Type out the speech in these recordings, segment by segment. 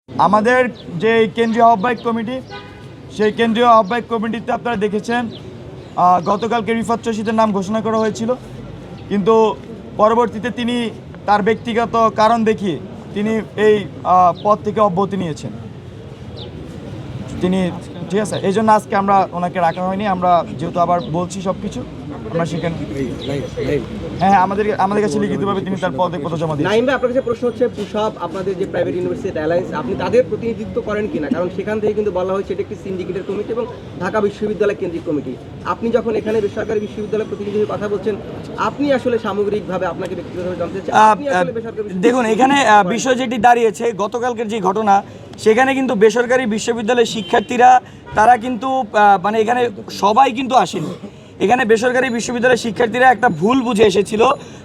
আমাদের যে কেন্দ্রীয় আহ্বায়ক কমিটি, সেই কেন্দ্রীয় আহ্বায়ক কমিটিতে আপনারা দেখেছেন গতকালকে রিফাত রশিদের নাম ঘোষণা করা হয়েছিল, কিন্তু পরবর্তীতে তিনি তার ব্যক্তিগত কারণ দেখিয়ে তিনি এই পদ থেকে অব্যাহতি নিয়েছেন। তিনি ঠিক আছে, এই জন্য আজকে আমরা ওনাকে রাখা হয়নি। আমরা যেহেতু আবার বলছি সব কিছু, আমরা সেখানে হ্যাঁ আমাদের কাছে লিখিতভাবে তিনি তার পদে জমা দিয়েছেন। নাইম ভাই, আপনার কাছে প্রশ্ন হচ্ছে পুশআপ আপনাদের যে প্রাইভেট ইউনিভার্সিটি অ্যালায়েন্স, আপনি তাদের প্রতিনিধিত্ব করেন কিনা? কারণ সেখান থেকে কিন্তু বলা হয়েছে এটা একটি সিন্ডিকেটের কমিটি এবং ঢাকা বিশ্ববিদ্যালয় কেন্দ্রিক কমিটি। আপনি যখন এখানে বেসরকারি বিশ্ববিদ্যালয় প্রতিনিধি হয়ে কথা বলছেন, আপনি আসলে সামগ্রিকভাবে আপনাকে ব্যক্তিগতভাবে জানতে চাই, দেখুন এখানে বিষয় যেটি দাঁড়িয়েছে, গতকালকের যে ঘটনা, সেখানে কিন্তু বেসরকারি বিশ্ববিদ্যালয়ের শিক্ষার্থীরা তারা কিন্তু মানে এখানে সবাই কিন্তু আসেনি। এখানে বেসরকারি বিশ্ববিদ্যালয়ের শিক্ষার্থীরা একটা ভুল বুঝে এসেছিল,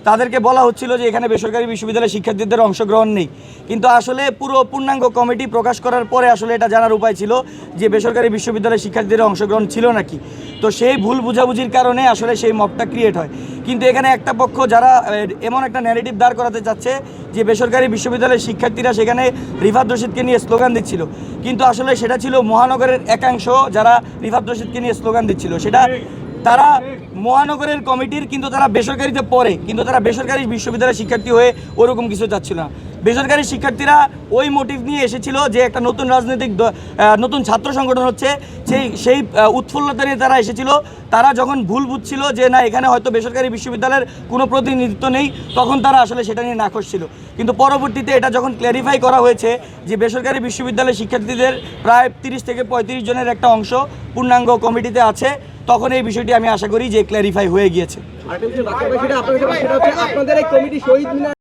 তাদেরকে বলা হচ্ছিল যে এখানে বেসরকারি বিশ্ববিদ্যালয়ের শিক্ষার্থীদের অংশগ্রহণ নেই, কিন্তু আসলে পূর্ণাঙ্গ কমিটি প্রকাশ করার পরে আসলে এটা জানার উপায় ছিল যে বেসরকারি বিশ্ববিদ্যালয়ের শিক্ষার্থীদের অংশগ্রহণ ছিল নাকি। তো সেই ভুল বুঝাবুঝির কারণে আসলে সেই মবটা ক্রিয়েট হয়। কিন্তু এখানে একটা পক্ষ যারা এমন একটা ন্যারেটিভ দাঁড় করাতে চাচ্ছে যে বেসরকারি বিশ্ববিদ্যালয়ের শিক্ষার্থীরা সেখানে রিফাত রশিদকে নিয়ে স্লোগান দিচ্ছিল, কিন্তু আসলে সেটা ছিল মহানগরের একাংশ যারা রিফাত রশিদকে নিয়ে স্লোগান দিচ্ছিল। সেটা তারা মহানগরের কমিটির, কিন্তু তারা বেসরকারিতে পড়ে, কিন্তু তারা বেসরকারি বিশ্ববিদ্যালয়ের শিক্ষার্থী হয়ে ওরকম কিছু চাচ্ছিল না। বেসরকারি শিক্ষার্থীরা ওই মোটিভ নিয়ে এসেছিল যে একটা নতুন রাজনৈতিক নতুন ছাত্র সংগঠন হচ্ছে, সেই উৎফুল্লতা নিয়ে তারা এসেছিল। তারা যখন ভুল বুঝছিল যে না এখানে হয়তো বেসরকারি বিশ্ববিদ্যালয়ের কোনো প্রতিনিধিত্ব নেই, তখন তারা আসলে সেটা নিয়ে নাখোশ ছিল। কিন্তু পরবর্তীতে এটা যখন ক্ল্যারিফাই করা হয়েছে যে বেসরকারি বিশ্ববিদ্যালয়ের শিক্ষার্থীদের প্রায় 30 থেকে 35 জনের একটা অংশ পূর্ণাঙ্গ কমিটিতে আছে, তখন এই বিষয়টি আমি আশা করি যে ক্ল্যারিফাই হয়ে গিয়েছে। আপনাদের এই কমিটি শহীদ মিনার